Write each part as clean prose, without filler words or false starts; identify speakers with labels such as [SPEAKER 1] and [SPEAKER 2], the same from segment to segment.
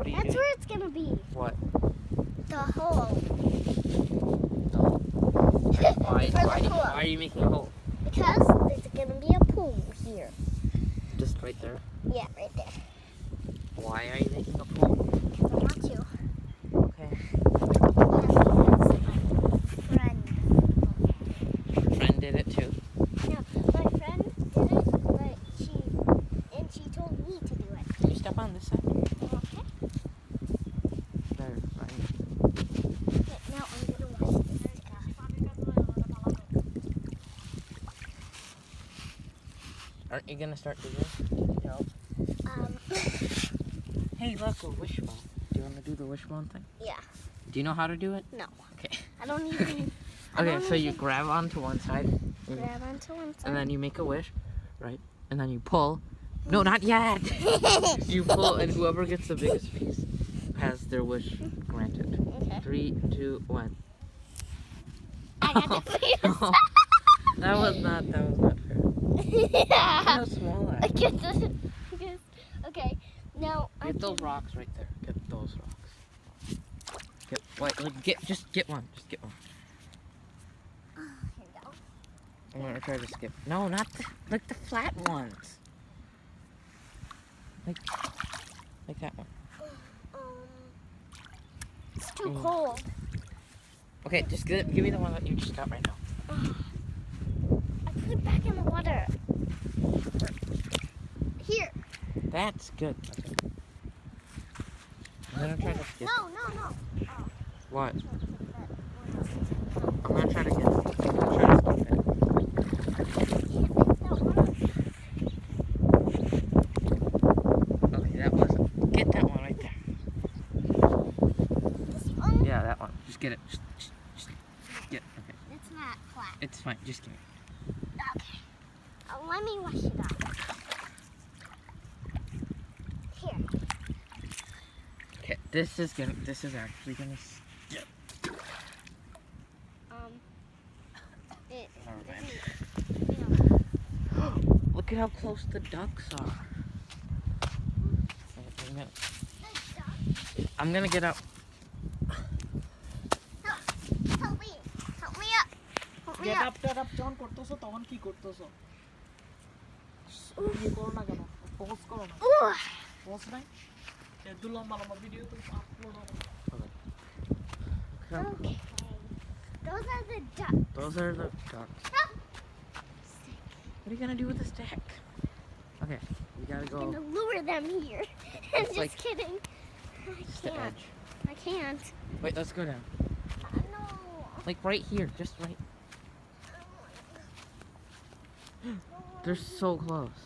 [SPEAKER 1] do you
[SPEAKER 2] That's
[SPEAKER 1] do?
[SPEAKER 2] where it's gonna be.
[SPEAKER 1] What?
[SPEAKER 2] The hole.
[SPEAKER 1] Why
[SPEAKER 2] pool.
[SPEAKER 1] are you making a hole?
[SPEAKER 2] Because there's gonna be a pool here.
[SPEAKER 1] Just right there.
[SPEAKER 2] Yeah, right there.
[SPEAKER 1] Why are you making a pool?
[SPEAKER 2] Because I want to.
[SPEAKER 1] Okay.
[SPEAKER 2] My
[SPEAKER 1] Friend did it too.
[SPEAKER 2] No, my friend did it, but she told me to do it.
[SPEAKER 1] Can you step on this side?
[SPEAKER 2] Okay.
[SPEAKER 1] There, right.
[SPEAKER 2] Okay, now I'm gonna wash this stuff.
[SPEAKER 1] Aren't you gonna start digging? No. Hey, look, a wishbone. Do you want to do the wishbone thing?
[SPEAKER 2] Yeah.
[SPEAKER 1] Do you know how to do it?
[SPEAKER 2] No.
[SPEAKER 1] Okay.
[SPEAKER 2] I don't even.
[SPEAKER 1] Okay, so you grab onto one side.
[SPEAKER 2] Grab onto one side.
[SPEAKER 1] And then you make a wish, right? And then you pull. No, not yet. You pull, and whoever gets the biggest piece has their wish granted.
[SPEAKER 2] Okay.
[SPEAKER 1] 3, 2, 1.
[SPEAKER 2] I got the biggest.
[SPEAKER 1] That was not fair.
[SPEAKER 2] Yeah.
[SPEAKER 1] How small
[SPEAKER 2] I
[SPEAKER 1] are
[SPEAKER 2] get this. Okay. Now I
[SPEAKER 1] Get those rocks right there. Get those rocks. Just get one. Just get one.
[SPEAKER 2] Here we go.
[SPEAKER 1] I'm gonna try to skip. No, not like the flat ones. Like that one.
[SPEAKER 2] It's too cold.
[SPEAKER 1] Okay, just give me the one that you just got right now.
[SPEAKER 2] I put it back in the water. Here.
[SPEAKER 1] That's good. Okay. I'm gonna try to skip.
[SPEAKER 2] No. Oh.
[SPEAKER 1] What? I'm gonna try to get. I'm gonna try to skip it. Okay, that was. Get that one right there.
[SPEAKER 2] This one?
[SPEAKER 1] Yeah, that one. Just get it. Just get it. Okay.
[SPEAKER 2] It's not flat.
[SPEAKER 1] It's fine. Just give me.
[SPEAKER 2] Okay. Let me wash it off. Here.
[SPEAKER 1] Okay, this is actually gonna skip.
[SPEAKER 2] Never mind.
[SPEAKER 1] Look at how close the ducks are. I'm gonna get up.
[SPEAKER 2] Help me. Help me up. Help me up.
[SPEAKER 3] get up যখন করতেছো তখন কি করতেছো ইয়ে করো না কেন focus করো না ফোকাস নাই এত লম্বা লম্বা ভিডিও তো আপলোড হবে
[SPEAKER 2] Okay. Those are the ducks.
[SPEAKER 1] Those are the ducks. What are you gonna do with the stick? Okay, we gotta
[SPEAKER 2] I'm gonna
[SPEAKER 1] go.
[SPEAKER 2] lure them here. I'm
[SPEAKER 1] It's
[SPEAKER 2] just
[SPEAKER 1] like-
[SPEAKER 2] kidding.
[SPEAKER 1] Just the edge.
[SPEAKER 2] I can't.
[SPEAKER 1] Wait, let's go down.
[SPEAKER 2] No.
[SPEAKER 1] Like right here, just right. They're so close.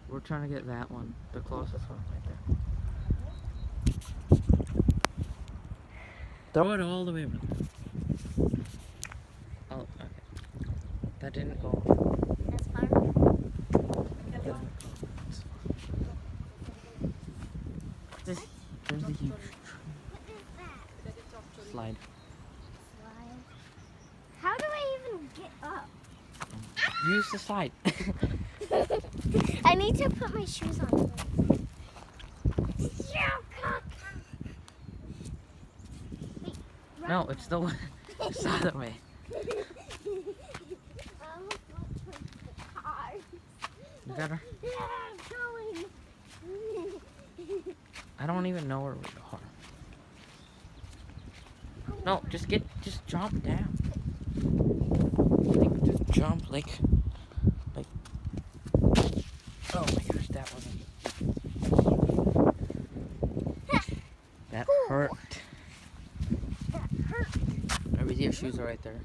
[SPEAKER 1] We're trying to get that one, the closest one right there. Throw it all the way around. Oh, okay. That didn't go.
[SPEAKER 2] That's far.
[SPEAKER 1] That didn't go. There's a huge
[SPEAKER 2] What is that?
[SPEAKER 1] slide.
[SPEAKER 2] Slide. How do I even get up?
[SPEAKER 1] Use the slide.
[SPEAKER 2] I need to put my shoes on.
[SPEAKER 1] No, it's the other way. You better.
[SPEAKER 2] Yeah, I'm going.
[SPEAKER 1] I don't even know where we are. No, just jump down. Like, just jump, like. Oh my gosh, that wasn't. That hurt.
[SPEAKER 2] That hurt.
[SPEAKER 1] Maybe your shoes are right there.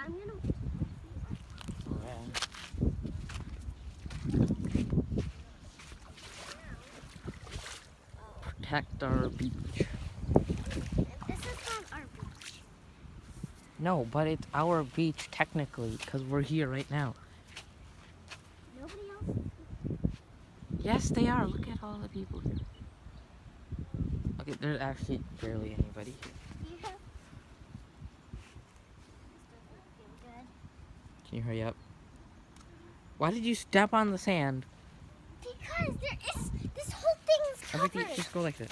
[SPEAKER 2] I'm gonna.
[SPEAKER 1] Protect our beach.
[SPEAKER 2] This is not our beach.
[SPEAKER 1] No, but it's our beach technically, because we're here right now.
[SPEAKER 2] Nobody else.
[SPEAKER 1] Yes, they are. Look at all the people here. Okay, there's actually barely anybody here.
[SPEAKER 2] Yeah.
[SPEAKER 1] Can you hurry up? Why did you step on the sand?
[SPEAKER 2] Because this whole thing's
[SPEAKER 1] Everything,
[SPEAKER 2] covered.
[SPEAKER 1] just go like this.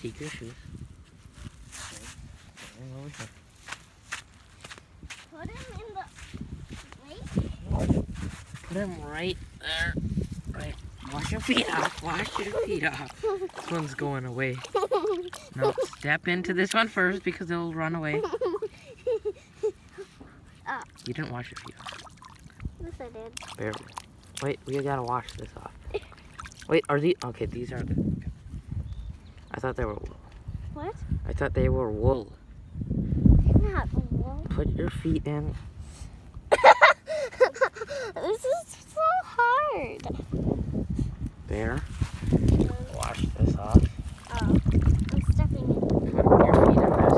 [SPEAKER 1] Take your shoes. Right, over here.
[SPEAKER 2] Put him in the. Wait.
[SPEAKER 1] Put him right there. Right. Wash your feet off. Wash your feet off. This one's going away. No, step into this one first because it'll run away. You didn't wash your feet off.
[SPEAKER 2] Yes, I did.
[SPEAKER 1] Barely. Wait, we gotta wash this off. Wait, are these? Okay, these are good. Okay. I thought they were wool.
[SPEAKER 2] What?
[SPEAKER 1] I thought they were wool.
[SPEAKER 2] Not wool.
[SPEAKER 1] Put your feet in.
[SPEAKER 2] This is so hard.
[SPEAKER 1] There. Wash this off.
[SPEAKER 2] Oh, I'm stepping in.
[SPEAKER 1] Put your feet in this.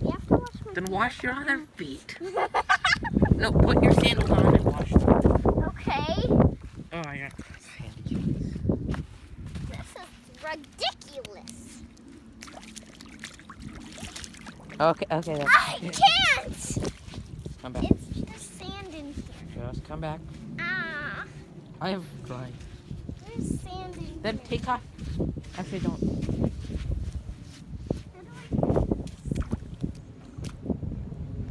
[SPEAKER 2] You have to wash my
[SPEAKER 1] Then
[SPEAKER 2] feet.
[SPEAKER 1] wash your other feet. No, put your sandals on and wash them.
[SPEAKER 2] Okay.
[SPEAKER 1] Oh, I got sandals.
[SPEAKER 2] This is ridiculous.
[SPEAKER 1] Okay, that's
[SPEAKER 2] I can't.
[SPEAKER 1] Come back.
[SPEAKER 2] It's just sand in here.
[SPEAKER 1] Just come back.
[SPEAKER 2] Ah,
[SPEAKER 1] I have dry.
[SPEAKER 2] there's sand in
[SPEAKER 1] Then
[SPEAKER 2] here.
[SPEAKER 1] take off. Actually, don't.